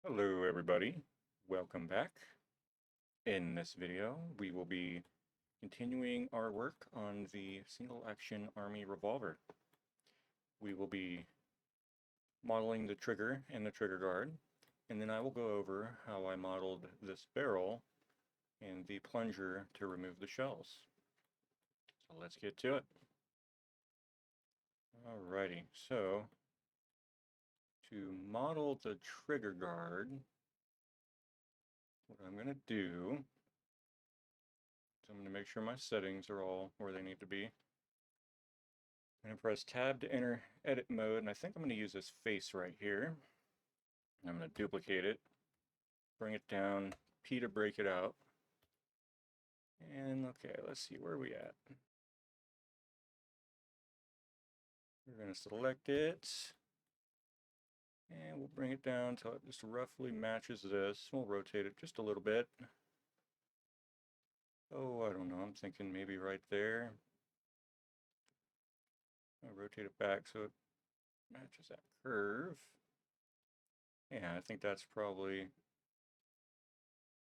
Hello everybody, welcome back. In this video, we will be continuing our work on the single action army revolver. We will be modeling the trigger and the trigger guard, and then I will go over how I modeled this barrel and the plunger to remove the shells. So let's get to it. Alrighty, so to model the trigger guard, what I'm going to do is I'm going to make sure my settings are all where they need to be. I'm going to press tab to enter edit mode, and I think I'm going to use this face right here. I'm going to duplicate it, bring it down, P to break it out. And okay, let's see, where are we at? We're going to select it, and we'll bring it down until it just roughly matches this. We'll rotate it just a little bit. Oh, I don't know, I'm thinking maybe right there. I'll rotate it back so it matches that curve. Yeah, I think that's probably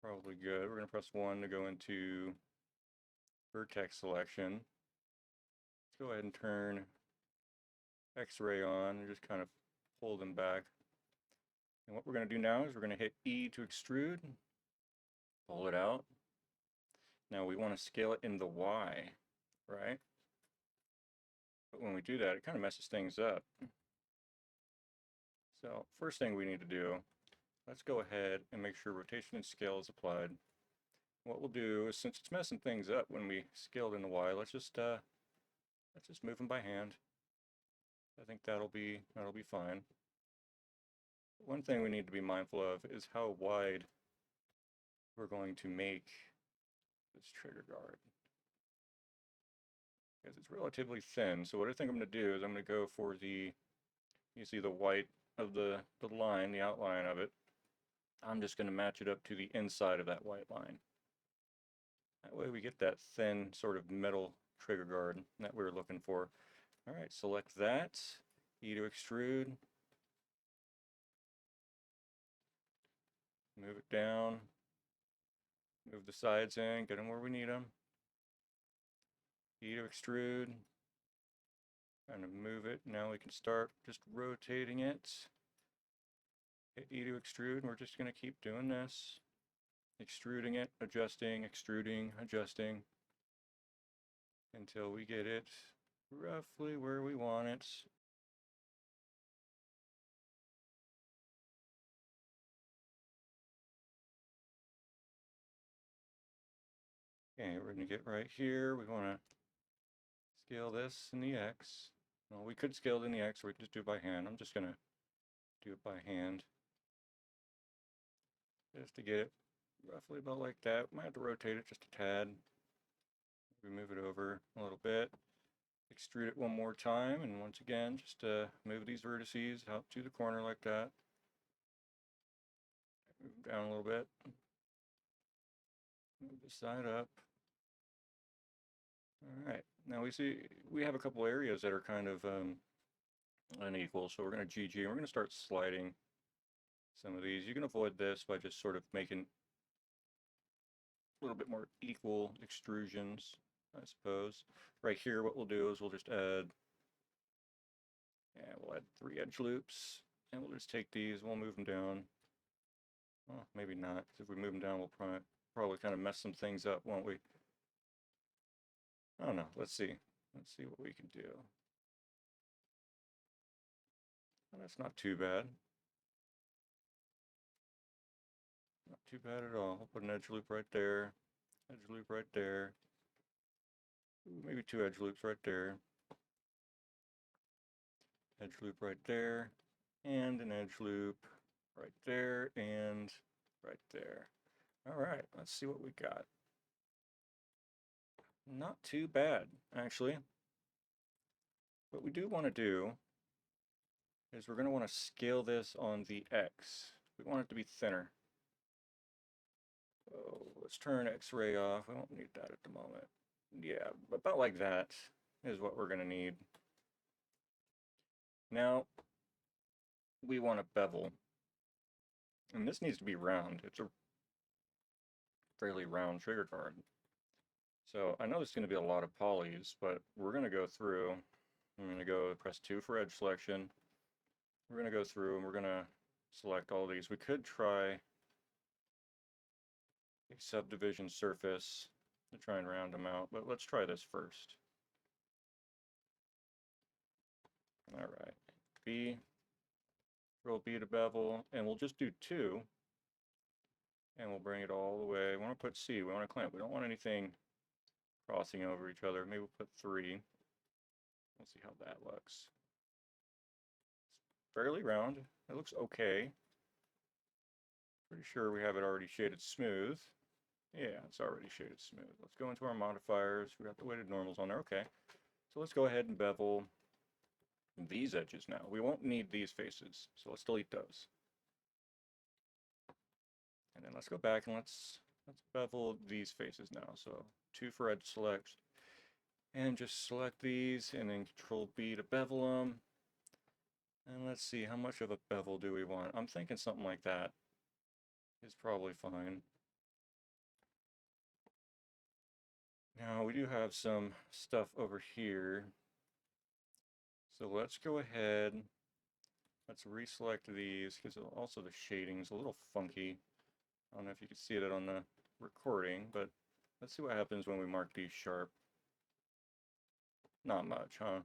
good. We're going to press 1 to go into vertex selection. Let's go ahead and turn X-ray on and just kind of pull them back. And what we're going to do now is we're going to hit E to extrude, pull it out. Now we want to scale it in the Y, right? But when we do that, it kind of messes things up. So first thing we need to do, let's go ahead and make sure rotation and scale is applied. What we'll do is, since it's messing things up when we scaled in the Y, let's just move them by hand. I think that'll be fine. One thing we need to be mindful of is how wide we're going to make this trigger guard, because it's relatively thin. So what I think I'm going to do is I'm going to go for you see the white of the line, the outline of it. I'm just going to match it up to the inside of that white line. That way we get that thin sort of metal trigger guard that we were looking for. All right, select that, E to extrude, move it down, move the sides in, get them where we need them. E to extrude, kind of move it. Now we can start just rotating it. Hit E to extrude, and we're just going to keep doing this. Extruding it, adjusting, extruding, adjusting, until we get it roughly where we want it. Okay, we're going to get right here. We want to scale this in the X. Well, we could scale it in the X, or we could just do it by hand. I'm just going to do it by hand, just to get it roughly about like that. Might have to rotate it just a tad. We move it over a little bit. Extrude it one more time, and once again, just move these vertices out to the corner like that. Move them down a little bit. Move this side up. All right, now we have a couple areas that are kind of unequal, so we're going to GG, and we're going to start sliding some of these. You can avoid this by just sort of making a little bit more equal extrusions, I suppose. Right here, what we'll do is we'll just add, we'll add 3 edge loops, and we'll just take these, we'll move them down. Well, maybe not, because if we move them down, we'll probably kind of mess some things up, won't we? I don't know. Let's see. Let's see what we can do. Well, that's not too bad. Not too bad at all. We'll put an edge loop right there. Edge loop right there. Ooh, maybe 2 edge loops right there. Edge loop right there. And an edge loop right there and right there. All right, let's see what we got. Not too bad, actually. What we do want to do is we're going to want to scale this on the X. We want it to be thinner. Oh, let's turn X-ray off. We don't need that at the moment. Yeah, about like that is what we're going to need. Now, we want to bevel. And this needs to be round. It's a fairly round trigger guard. So I know there's going to be a lot of polys, but we're going to go through. I'm going to go press 2 for edge selection. We're going to go through and we're going to select all these. We could try a subdivision surface to try and round them out, but let's try this first. All right, B, roll B to bevel, and we'll just do 2, and we'll bring it all the way. We want to put C, we want to clamp. We don't want anything crossing over each other. Maybe we'll put 3. We'll see how that looks. It's fairly round. It looks okay. Pretty sure we have it already shaded smooth. Yeah, it's already shaded smooth. Let's go into our modifiers. We got the weighted normals on there. Okay. So let's go ahead and bevel these edges now. We won't need these faces, so let's delete those. And then let's go back and let's bevel these faces now. So 2 for edge select, and just select these, and then Control B to bevel them. And let's see, how much of a bevel do we want? I'm thinking something like that is probably fine. Now we do have some stuff over here. So let's go ahead, let's reselect these, because also the shading's a little funky. I don't know if you can see it on the recording, but let's see what happens when we mark these sharp. Not much, huh?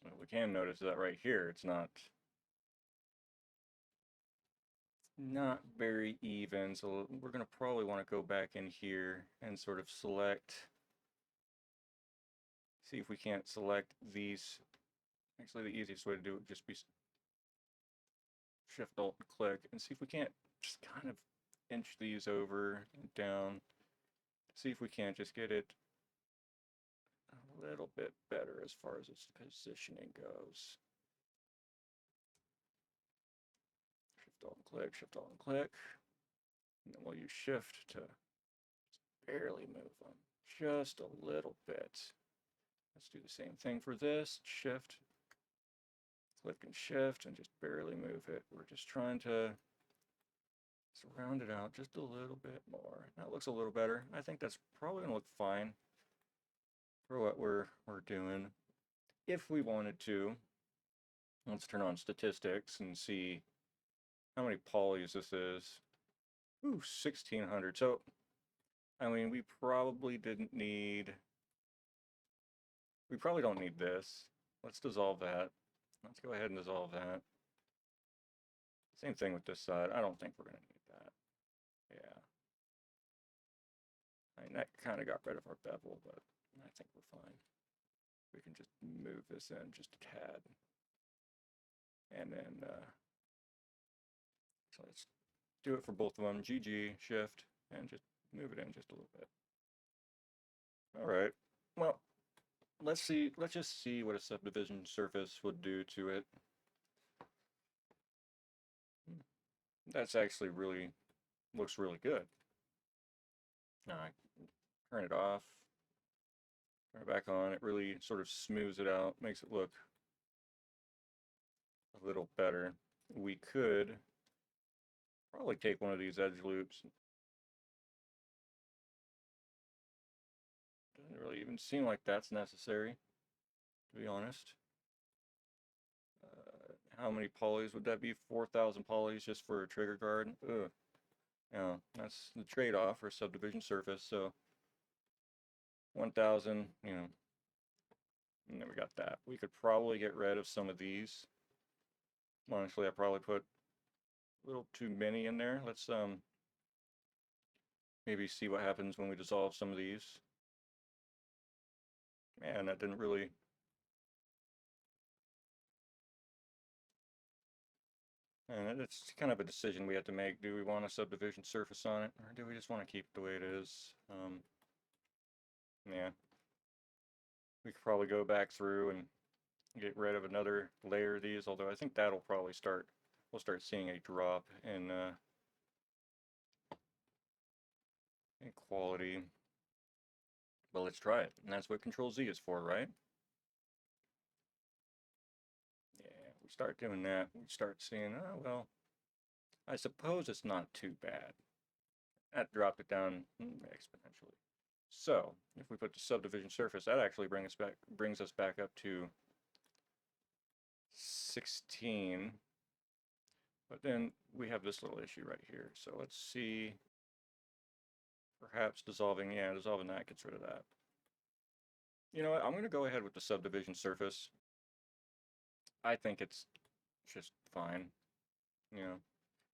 Well, we can notice that right here, it's not very even, so we're going to probably want to go back in here and sort of select, see if we can't select these. Actually, the easiest way to do it would just be Shift Alt click, and see if we can't just kind of inch these over and down. See if we can't just get it a little bit better as far as its positioning goes. Shift Alt click, Shift Alt click, and then we'll use Shift to just barely move them just a little bit. Let's do the same thing for this. Shift, click and shift, and just barely move it. We're just trying to round it out just a little bit more. That looks a little better. I think that's probably going to look fine for what we're doing. If we wanted to, let's turn on statistics and see how many polys this is. Ooh, 1600. So, I mean, we probably don't need this. Let's dissolve that. Let's go ahead and dissolve that. Same thing with this side. I don't think we're going to need that. Yeah. I mean, that kind of got rid of our bevel, but I think we're fine. We can just move this in just a tad. And then, so let's do it for both of them. GG, shift, and just move it in just a little bit. All right. Well, let's just see what a subdivision surface would do to it. That's actually looks really good. Now I turn it off, turn it back on. It really sort of smooths it out, makes it look a little better. We could probably take one of these edge loops. Doesn't really even seem like that's necessary, to be honest. How many polys would that be? 4,000 polys just for a trigger guard? Ugh. Yeah, that's the trade-off for subdivision surface. So 1,000, you know, and then we got that. We could probably get rid of some of these. Honestly, I probably put a little too many in there. Let's maybe see what happens when we dissolve some of these. Man, that didn't really. And it's kind of a decision we have to make. Do we want a subdivision surface on it, or do we just want to keep it the way it is? Yeah. We could probably go back through and get rid of another layer of these, although I think that'll probably we'll start seeing a drop in quality. But let's try it, and that's what Control Z is for, right? Yeah, we start doing that, we start seeing, oh, well, I suppose it's not too bad. That dropped it down exponentially. So if we put the subdivision surface, that actually brings us back up to 16. But then we have this little issue right here. So let's see. Perhaps dissolving, yeah, dissolving that gets rid of that. You know what? I'm going to go ahead with the subdivision surface. I think it's just fine, you know.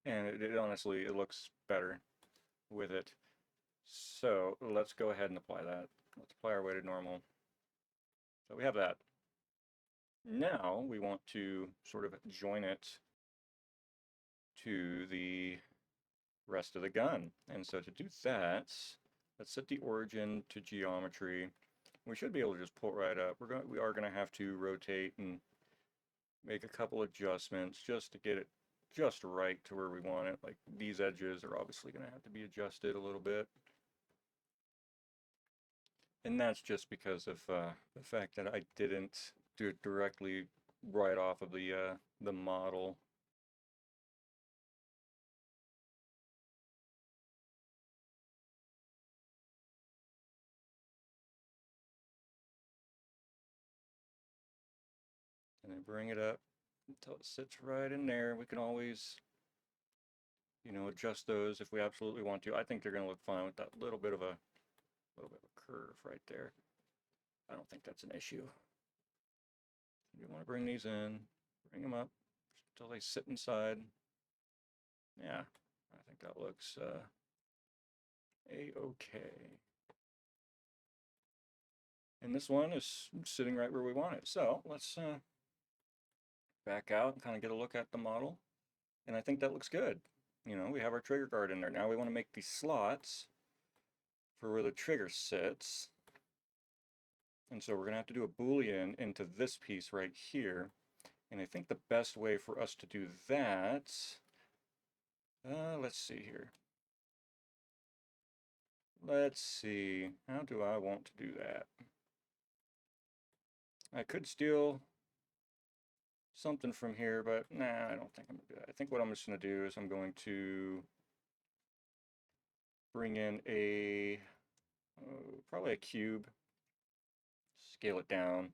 And it honestly, it looks better with it. So let's go ahead and apply that. Let's apply our weighted normal. So we have that. Now we want to sort of join it to the rest of the gun. And so to do that, let's set the origin to geometry. We should be able to just pull it right up. We are going to have to rotate and make a couple adjustments just to get it just right to where we want it. Like these edges are obviously going to have to be adjusted a little bit. And that's just because of the fact that I didn't do it directly right off of the model. And then bring it up until it sits right in there. We can always, you know, adjust those if we absolutely want to. I think they're going to look fine with that little bit of a curve right there. I don't think that's an issue. You want to bring these in, bring them up until they sit inside. Yeah, I think that looks a-okay. And this one is sitting right where we want it. So let's back out and kind of get a look at the model. And I think that looks good. You know, we have our trigger guard in there. Now we want to make these slots for where the trigger sits. And so we're going to have to do a Boolean into this piece right here. And I think the best way for us to do that, let's see here. Let's see, how do I want to do that? I could steal something from here, but nah, I don't think I'm going to do that. I think what I'm just going to do is I'm going to bring in a, probably a cube, scale it down,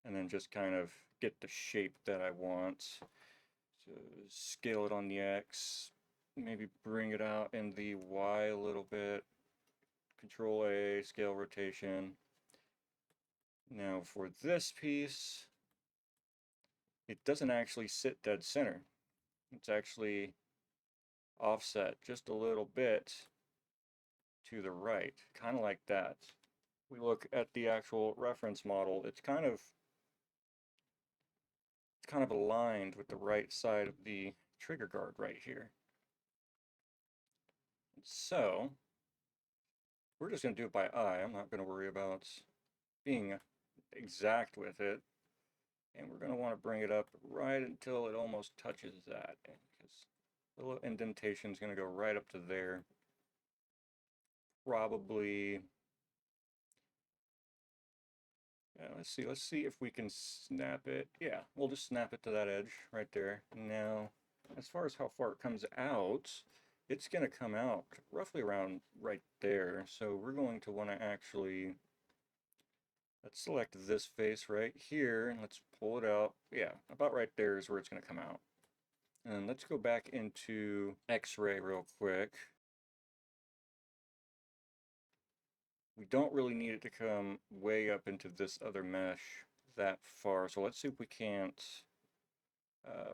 and then just kind of get the shape that I want. So scale it on the X, maybe bring it out in the Y a little bit. Control A, scale rotation. Now for this piece, it doesn't actually sit dead center. It's actually offset just a little bit to the right, kind of like that. We look at the actual reference model, it's kind of aligned with the right side of the trigger guard right here. So we're just going to do it by eye. I'm not going to worry about being exact with it. And we're going to want to bring it up right until it almost touches that, because the little indentation is going to go right up to there. Probably, yeah, let's see if we can snap it. Yeah, we'll just snap it to that edge right there. Now, as far as how far it comes out, it's going to come out roughly around right there. So we're going to want to actually, let's select this face right here and let's pull it out. Yeah, about right there is where it's going to come out. And let's go back into X-ray real quick. We don't really need it to come way up into this other mesh that far. So let's see if we can't,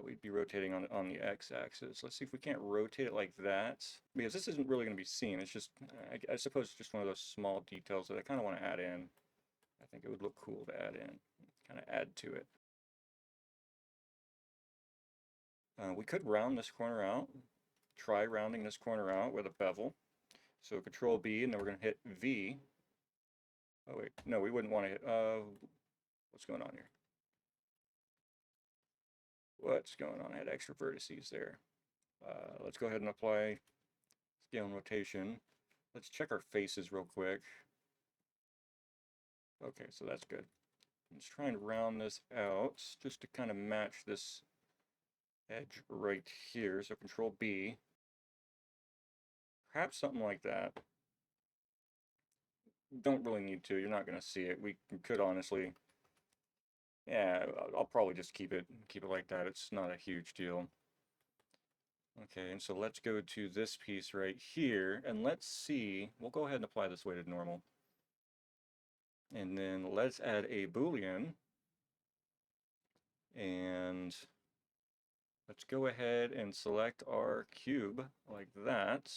we'd be rotating on the X-axis. Let's see if we can't rotate it like that, because this isn't really going to be seen. It's just, I suppose it's just one of those small details that I kind of want to add in. I think it would look cool to add in, kind of add to it. We could round this corner out. Try rounding this corner out with a bevel. So Control B, and then we're going to hit V. Oh wait, no, we wouldn't want to hit, what's going on here? What's going on? I had extra vertices there. Let's go ahead and apply scale and rotation. Let's check our faces real quick. Okay, so that's good. Let's try and round this out just to kind of match this edge right here. So Control B. Perhaps something like that. Don't really need to. You're not going to see it. We could honestly, yeah, I'll probably just keep it like that. It's not a huge deal. Okay, and so let's go to this piece right here, and let's see. We'll go ahead and apply this weighted normal. And then let's add a Boolean. And let's go ahead and select our cube like that.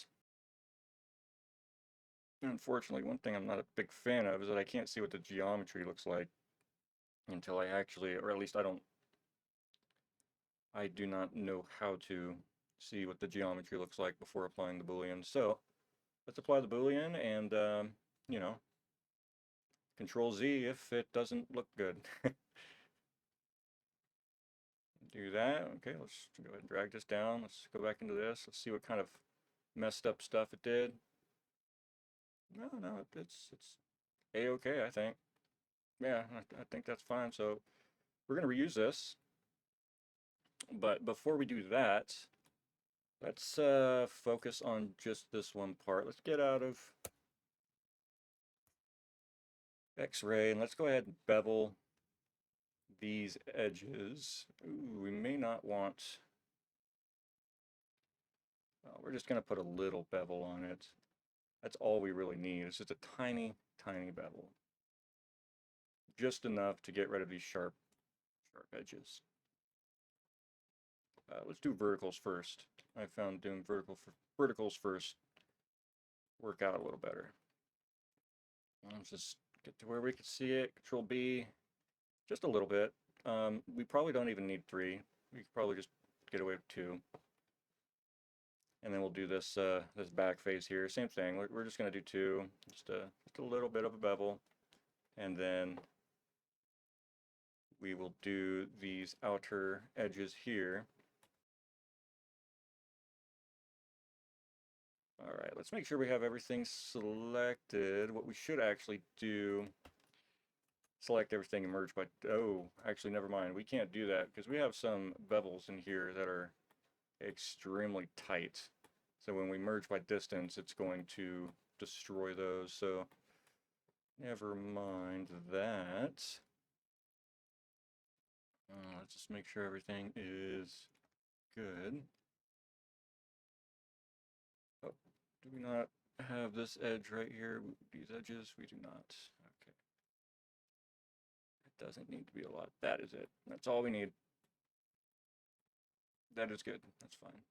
Unfortunately, one thing I'm not a big fan of is that I can't see what the geometry looks like until I actually, or at least I do not know how to see what the geometry looks like before applying the Boolean. So let's apply the Boolean and, you know, Control Z if it doesn't look good. Do that. Okay, let's go ahead and drag this down. Let's go back into this. Let's see what kind of messed up stuff it did. No, it's A-okay, I think. Yeah, I think that's fine. So we're going to reuse this. But before we do that, let's focus on just this one part. Let's get out of X-ray and let's go ahead and bevel these edges. Ooh, we may not want... we're just going to put a little bevel on it. That's all we really need. It's just a tiny, tiny bevel. Just enough to get rid of these sharp edges. Let's do verticals first. I found doing verticals first work out a little better. Let's just get to where we can see it. Control B, just a little bit. We probably don't even need 3. We could probably just get away with 2. And then we'll do this this back face here. Same thing. We're just going to do 2. Just a little bit of a bevel. And then we will do these outer edges here. All right, let's make sure we have everything selected. What we should actually do, select everything and merge by, oh, actually, never mind. We can't do that because we have some bevels in here that are extremely tight. So when we merge by distance, it's going to destroy those. So never mind that. Let's just make sure everything is good. Oh, do we not have this edge right here? These edges? We do not. Okay. It doesn't need to be a lot. That is it. That's all we need. That is good. That's fine.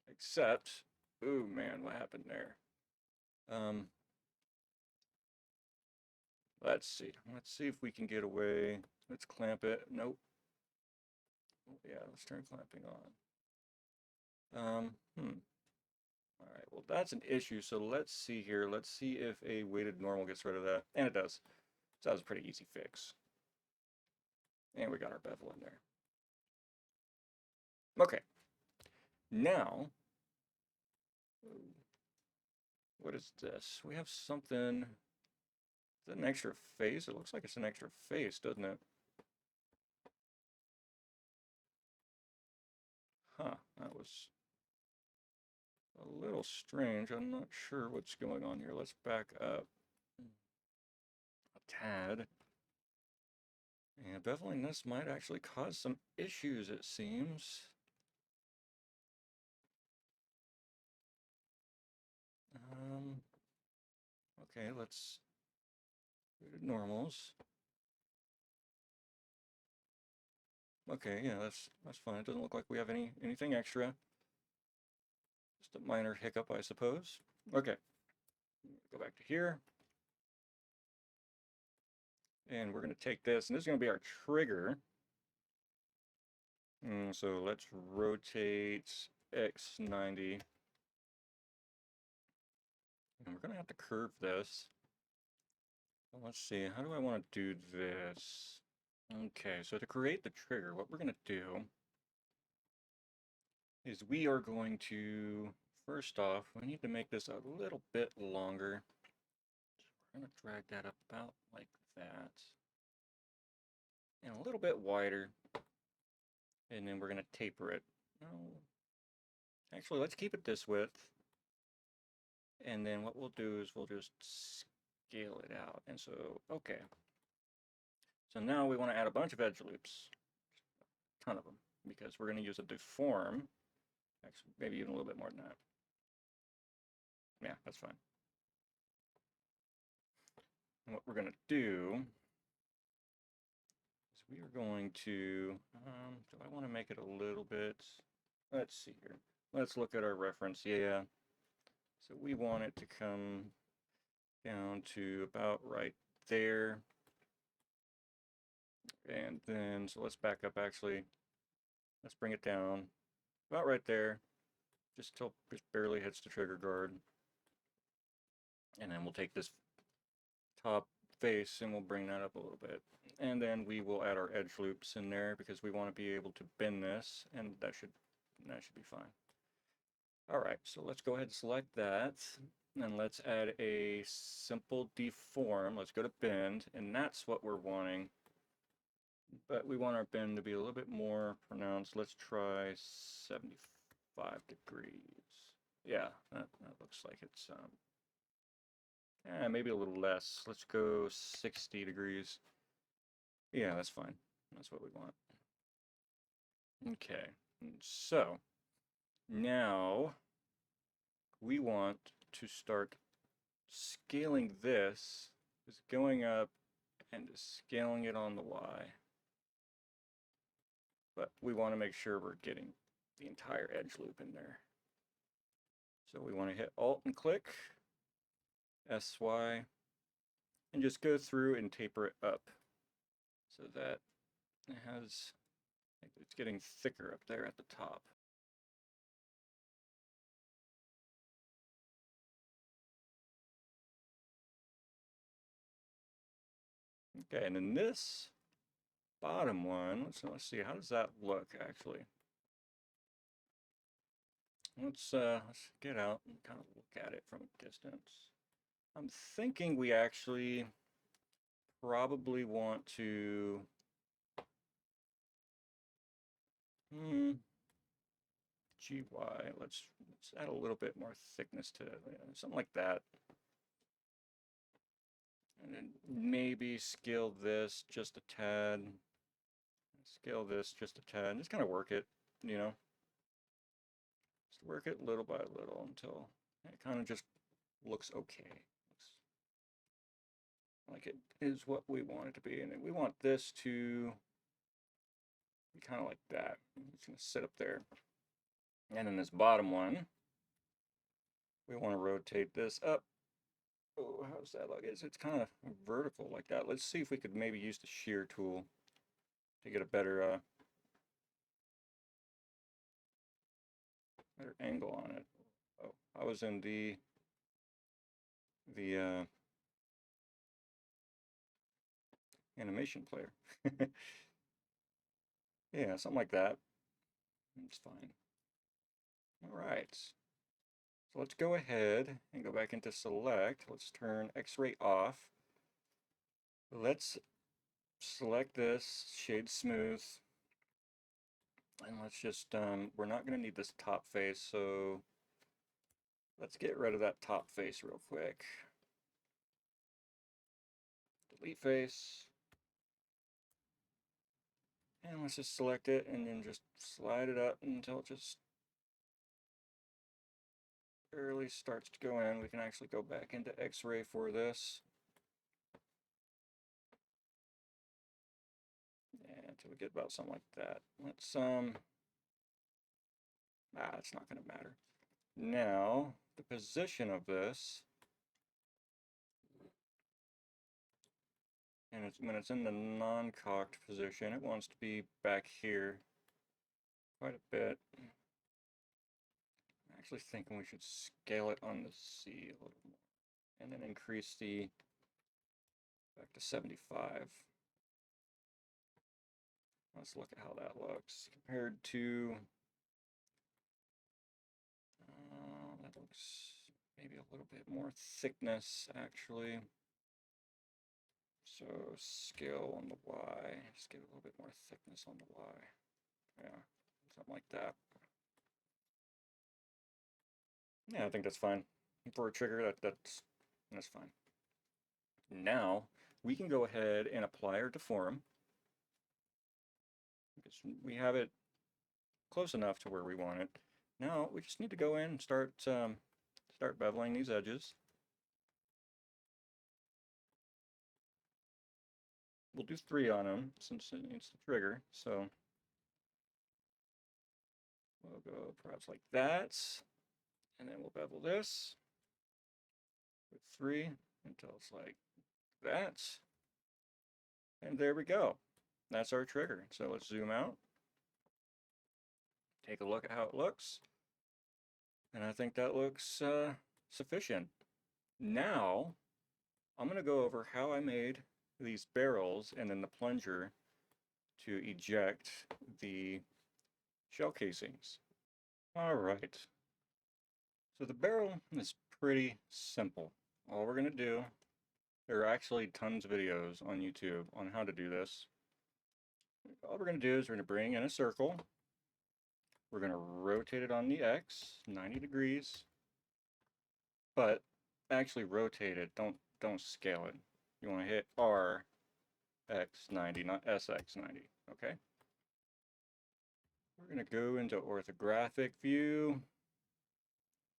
Except, ooh man, what happened there? Let's see. Let's see if we can get away. Let's clamp it. Nope. Yeah, let's turn clamping on. All right, well, that's an issue. So let's see here. Let's see if a weighted normal gets rid of that. And it does. So that was a pretty easy fix. And we got our bevel in there. Okay. Now, what is this? We have something. Is that an extra face? It looks like it's an extra face, doesn't it? Huh, that was a little strange. I'm not sure what's going on here. Let's back up a tad. And beveling this might actually cause some issues, it seems. Okay, let's go to normals. Okay, yeah, that's fine. It doesn't look like we have anything extra. Just a minor hiccup, I suppose. Okay, go back to here. And we're going to take this, and this is going to be our trigger. So let's rotate X90. And we're going to have to curve this. Let's see, how do I want to do this? Okay, so to create the trigger, what we're going to do is we are going to, first off, we need to make this a little bit longer. So we're going to drag that up about like that. And a little bit wider. And then we're going to taper it actually, let's keep it this width. And then what we'll do is we'll just scale it out. And so, okay. So now we want to add a bunch of edge loops. A ton of them. Because we're going to use a deform. Actually, maybe even a little bit more than that. Yeah, that's fine. And what we're going to do is we are going to, do I want to make it a little bit, let's see here. Let's look at our reference. Yeah. So we want it to come down to about right there. And then, so let's back up actually. Let's bring it down about right there, just till it barely hits the trigger guard. And then we'll take this top face and we'll bring that up a little bit. And then we will add our edge loops in there because we want to be able to bend this, and that should be fine. All right, so let's go ahead and select that. And let's add a simple deform. Let's go to bend, and that's what we're wanting. But we want our bend to be a little bit more pronounced. Let's try 75 degrees. Yeah, that looks like it's maybe a little less. Let's go 60 degrees. Yeah, that's fine. That's what we want. Okay, so now we want to start scaling this, just going up and just scaling it on the Y. But we want to make sure we're getting the entire edge loop in there. So we want to hit Alt and click, SY, and just go through and taper it up so that it has, it's getting thicker up there at the top. Okay, and then this bottom one, let's see, how does that look actually? Let's get out and kind of look at it from a distance. I'm thinking we actually probably want to GY, let's add a little bit more thickness to it, something like that. And then maybe scale this just a tad. Scale this just a tad. Just kind of work it, you know. Just work it little by little until it kind of just looks okay. Looks like it is what we want it to be. And then we want this to be kind of like that. It's going to sit up there. And then this bottom one, we want to rotate this up. Oh, how does that look? It's kind of vertical like that. Let's see if we could maybe use the shear tool to get a better better angle on it. Oh, I was in the animation player. Yeah, something like that. It's fine. All right. So let's go ahead and go back into select. Let's turn X-ray off. Let's select this, shade smooth. And let's just, we're not going to need this top face, so let's get rid of that top face real quick. Delete face. And let's just select it and then just slide it up until it just barely starts to go in. We can actually go back into X-ray for this. Until we get about something like that. Let's, it's not going to matter. Now, the position of this, and when it's in the non-cocked position, it wants to be back here quite a bit. I'm actually thinking we should scale it on the C a little more, and then increase the back to 75. Let's look at how that looks compared to, that looks maybe a little bit more thickness actually. So scale on the Y, just get a little bit more thickness on the Y. Yeah, something like that. Yeah, I think that's fine. For a trigger, that's fine. Now, we can go ahead and apply our deform, because we have it close enough to where we want it. Now, we just need to go in and start beveling these edges. We'll do 3 on them since it's the trigger, so we'll go perhaps like that, and then we'll bevel this with 3 until it's like that, and there we go. That's our trigger. So let's zoom out, take a look at how it looks, and I think that looks sufficient. Now, I'm going to go over how I made these barrels and then the plunger to eject the shell casings. All right. So the barrel is pretty simple. All we're going to do, there are actually tons of videos on YouTube on how to do this. All we're going to do is we're going to bring in a circle. We're going to rotate it on the X, 90 degrees. But actually rotate it, don't scale it. You want to hit R X90, not SX90, okay? We're going to go into orthographic view.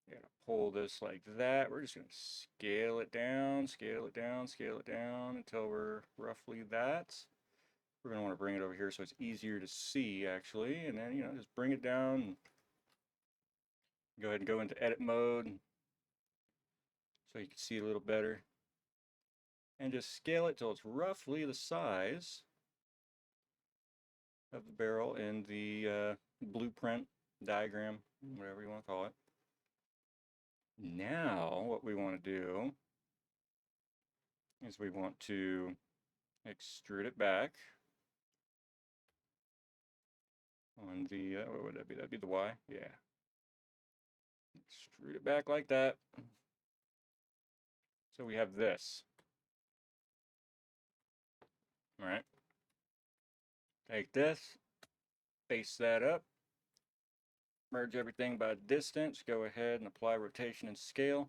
You're going to pull this like that. We're just going to scale it down, scale it down, scale it down until we're roughly that. We're going to want to bring it over here so it's easier to see, actually. And then, just bring it down. Go ahead and go into edit mode so you can see a little better. And just scale it till it's roughly the size of the barrel in the blueprint, diagram, whatever you want to call it. Now, what we want to do is we want to extrude it back on the, what would that be? That'd be the Y? Yeah. Extrude it back like that. So we have this. All right. Take this, face that up, merge everything by distance, go ahead and apply rotation and scale,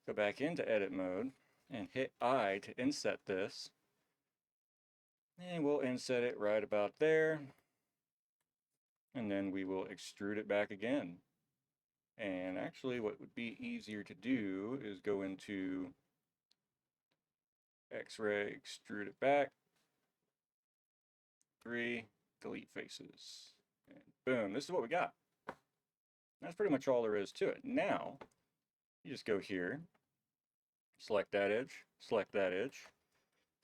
go back into edit mode, and hit I to inset this. And we'll inset it right about there. And then we will extrude it back again. And actually what would be easier to do is go into X-ray, extrude it back, 3, delete faces. And boom, this is what we got. That's pretty much all there is to it. Now, you just go here, select that edge,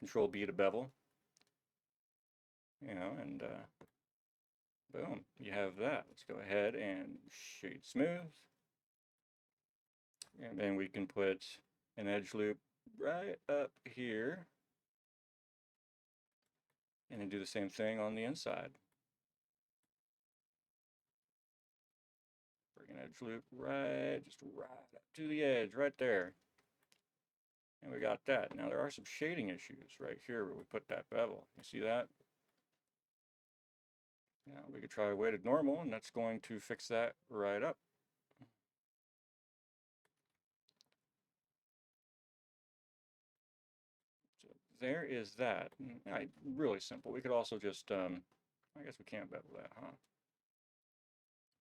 Control B to bevel, and boom, you have that. Let's go ahead and shade smooth. And then we can put an edge loop right up here. And then do the same thing on the inside. Bring an edge loop just right up to the edge, right there. And we got that. Now there are some shading issues right here where we put that bevel. You see that? Now we could try weighted normal, and that's going to fix that right up. So there is that. Really simple. We could also just, I guess we can't bevel that, huh?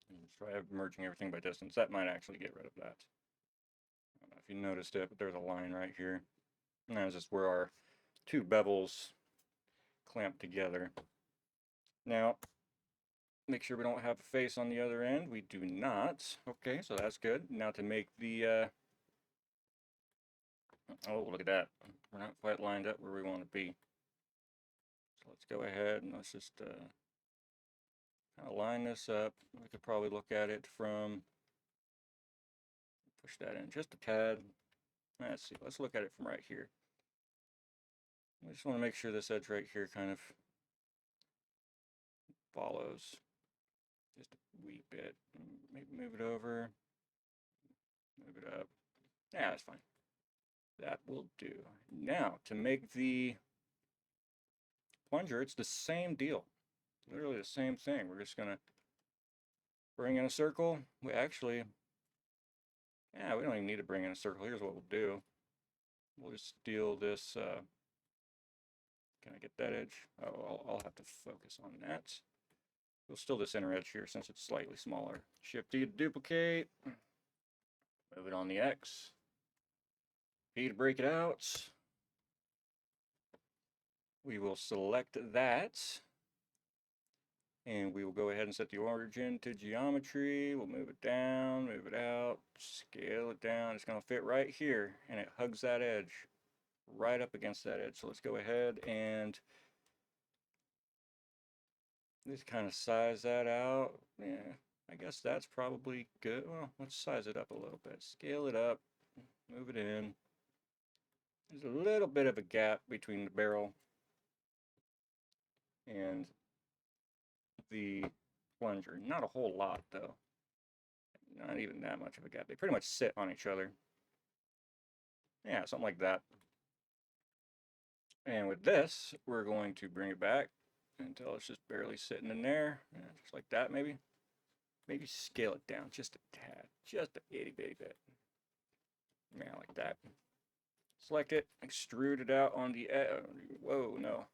Let's try merging everything by distance. That might actually get rid of that. I don't know if you noticed it, but there's a line right here. And that's just where our 2 bevels clamp together. Now, make sure we don't have a face on the other end. We do not. Okay, so that's good. Now to make the, oh, look at that. We're not quite lined up where we want to be. So let's go ahead and let's just kind of line this up. We could probably look at it from, push that in just a tad. Let's see, let's look at it from right here. I just want to make sure this edge right here kind of follows just a wee bit. Maybe move it over, move it up. Yeah, that's fine. That will do. Now, to make the plunger, it's the same deal. Literally the same thing. We're just going to bring in a circle. We actually, Yeah, we don't even need to bring in a circle. Here's what we'll do. We'll just steal this. Can I get that edge? Oh, I'll have to focus on that. We'll steal this inner edge here since it's slightly smaller. Shift D to duplicate. Move it on the X. P to break it out. We will select that. And we will go ahead and set the origin to geometry. We'll move it down, move it out, scale it down. It's going to fit right here, and it hugs that edge, right up against that edge. So let's go ahead and just kind of size that out. Yeah, I guess that's probably good. Well, let's size it up a little bit. Scale it up, move it in. There's a little bit of a gap between the barrel and the plunger. Not a whole lot, though. Not even that much of a gap. They pretty much sit on each other. Yeah, something like that. And with this, we're going to bring it back until it's just barely sitting in there. Yeah, just like that, maybe. Maybe scale it down just a tad. Just a itty bitty bit. Yeah, like that. Select it, extrude it out on the, whoa, no.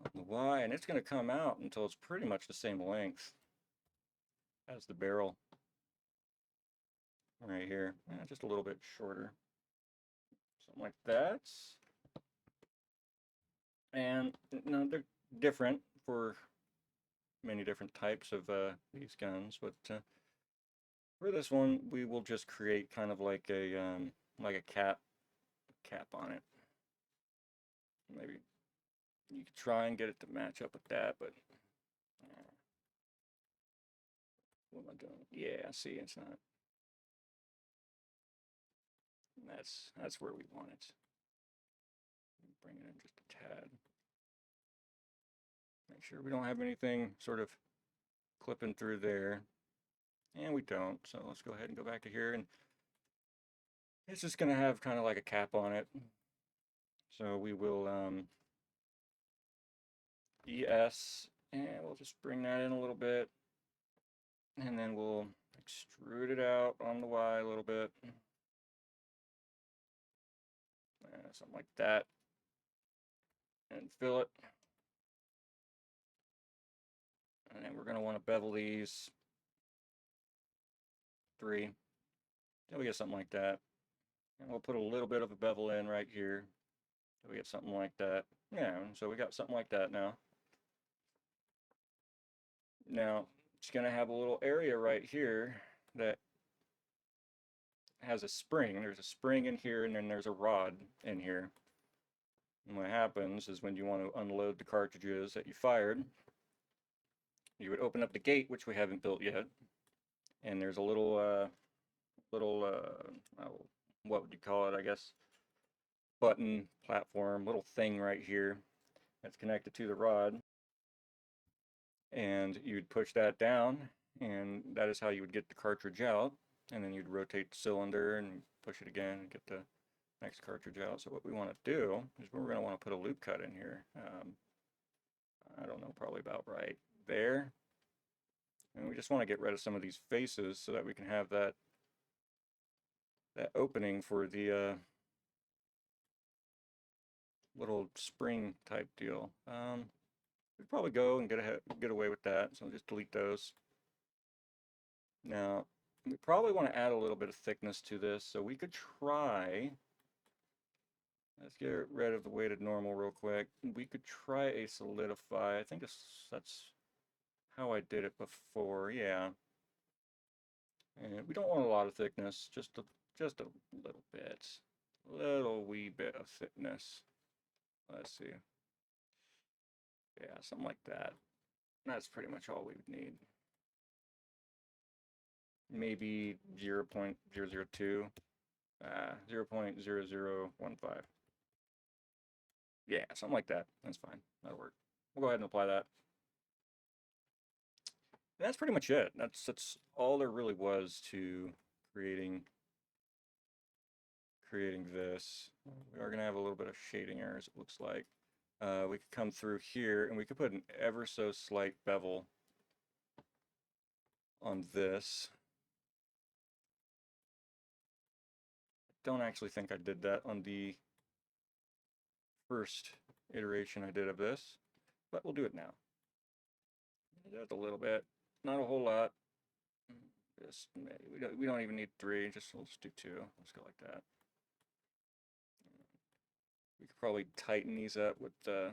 On the Y, and it's going to come out until it's pretty much the same length as the barrel. Right here. Yeah, just a little bit shorter. Something like that. And no, they're different for many different types of these guns, but for this one, we will just create kind of like a cap on it. Maybe you could try and get it to match up with that, but what am I doing? Yeah, see, it's not. That's where we want it. Bring it in just a tad. Make sure we don't have anything sort of clipping through there. And we don't, so let's go ahead and go back to here, and it's just going to have kind of like a cap on it. So we will ES, and we'll just bring that in a little bit, and then we'll extrude it out on the Y a little bit. Something like that. And fill it. And then we're going to want to bevel these 3. Then we get something like that. And we'll put a little bit of a bevel in right here. So we get something like that. Yeah, so we got something like that now. Now, it's going to have a little area right here that has a spring. There's a spring in here, and then there's a rod in here. And what happens is when you want to unload the cartridges that you fired, you would open up the gate, which we haven't built yet, and there's a little, what would you call it, I guess, button, platform, little thing right here that's connected to the rod, and you'd push that down, and that is how you would get the cartridge out, and then you'd rotate the cylinder and push it again and get the next cartridge out. So what we want to do is we're going to want to put a loop cut in here. I don't know, probably about right there. And we just want to get rid of some of these faces so that we can have that opening for the little spring type deal. We'd probably go and get away with that, so I'll just delete those. Now, we probably want to add a little bit of thickness to this, so we could try. Let's get rid of the weighted normal real quick. We could try a solidify. I think that's how I did it before. Yeah. And we don't want a lot of thickness, just a little bit, little wee bit of thickness. Let's see. Yeah, something like that. That's pretty much all we would need. Maybe 0.002, 0.0015. Yeah, something like that. That's fine. That'll work. We'll go ahead and apply that. And that's pretty much it. That's all there really was to creating this. We are going to have a little bit of shading errors, it looks like. We could come through here, and we could put an ever so slight bevel on this. I don't actually think I did that on the first iteration I did of this, but we'll do it now. Just a little bit, not a whole lot. Just we don't even need 3. We'll just do 2. Let's go like that. We could probably tighten these up with the,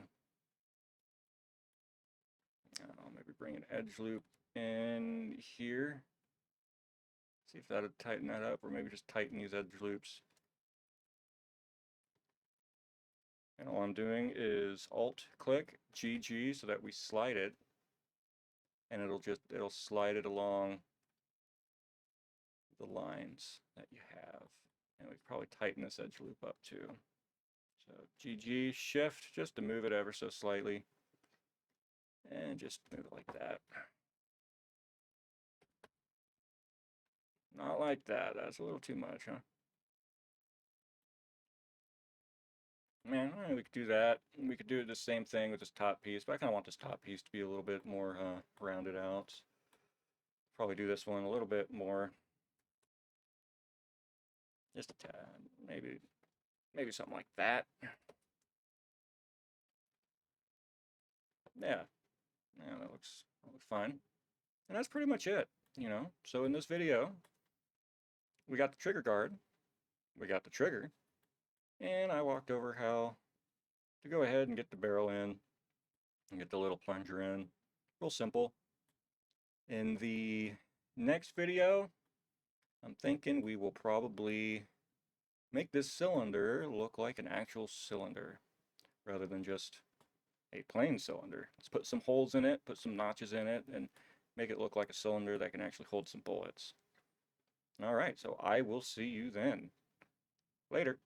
I don't know, maybe bring an edge loop in here. See if that'll tighten that up, or maybe just tighten these edge loops. And all I'm doing is Alt-click GG so that we slide it, and it'll slide it along the lines that you have. And we can probably tighten this edge loop up too. So GG, shift, just to move it ever so slightly. And just move it like that. Not like that. That's a little too much, huh? Man, we could do that. We could do the same thing with this top piece, but I kind of want this top piece to be a little bit more rounded out. Probably do this one a little bit more. Just a tad, maybe something like that. Yeah, that looks fine. And that's pretty much it, you know. So in this video, we got the trigger guard, we got the trigger, and I walked over how to go ahead and get the barrel in and get the little plunger in. Real simple. In the next video, I'm thinking we will probably make this cylinder look like an actual cylinder rather than just a plain cylinder. Let's put some holes in it, put some notches in it, and make it look like a cylinder that can actually hold some bullets. All right, so I will see you then. Later.